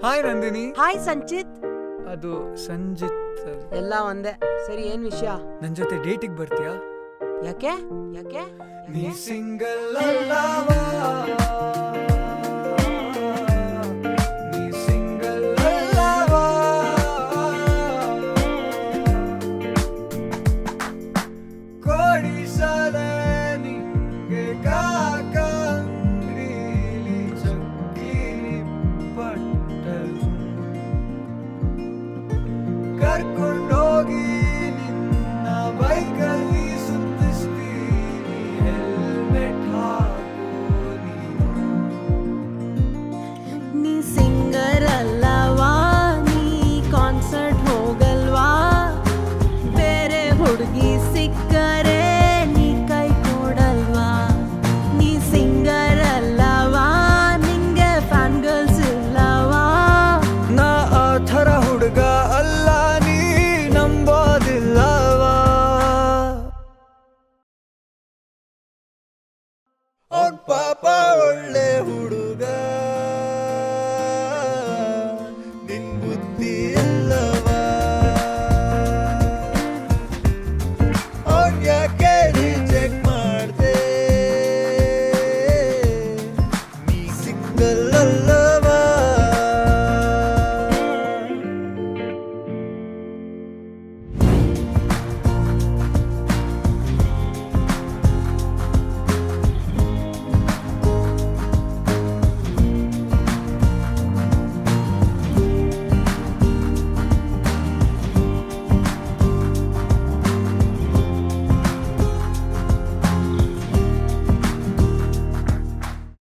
Hi Nandini. Hi Sanchit. ಅದು ಸಂಜಿತ್. ಎಲ್ಲ ಒಂದೇ. ಸರಿ, ಏನ್ ವಿಷಯ? ನನ್ ಜೊತೆ ಡೇಟಿಗೆ ಬರ್ತೀಯಾ? ಯಾಕೆ ಯಾಕೆ ನೀ ಸಿಂಗಲ್ ಅಲ್ಲವಾ? ನೀ ಸಿಂಗಲ್ ಅಲ್ಲವಾ? ಕೊಡಿಸಲೆ ನಿಂಗೆ ಕಾಕಂಗ್ರೀಲಿ ಚಕ್ಕಿ ಪಟ್ಟಲು ಕರ್ಕೊಂಡೋಗಿ ನಿನ್ನ ಬೈಕಲ್ಲಿ ಸುತ್ತಿಸ್ತೀನಿ. ಹೆಲ್ಮೆಟ್ ಹಾಕೋ ನೀನು. ನೀ ಸಿಂಗರ್ ಅಲ್ಲವಾ? ನೀ ಕಾನ್ಸರ್ಟ್ ಹೋಗಲ್ವಾ? ಬೇರೆ ಹುಡುಗಿ ಸಿಕ್ಕರೆ ನೀ ಕೈ ಕೊಡಲ್ವಾ? ನೀ ಸಿಂಗರ್ ಅಲ್ಲವಾ? ನಿಂಗೆ ಫ್ಯಾನ್ ಗರ್ಲ್ಸ್ ಇಲ್ಲವಾ? ನಾ ಆ ಥರ ಹುಡುಗ ಅಲ್ಲ, ನೀ ನಂಬೋದಿಲ್ಲವಾ? ಅವ್ನ್ ಪಾಪ ಒಳ್ಳೆ ಹುಡುಗ, ನಿನ್ ಬುದ್ಧಿ ಇಲ್ಲವಾ? ಅವ್ನ್ ಯಾಕೆ ರಿಜೆಕ್ಟ್ ಮಾಡ್ದೆ? ನೀ ಸಿಂಗಲ್ ಅಲ್ಲ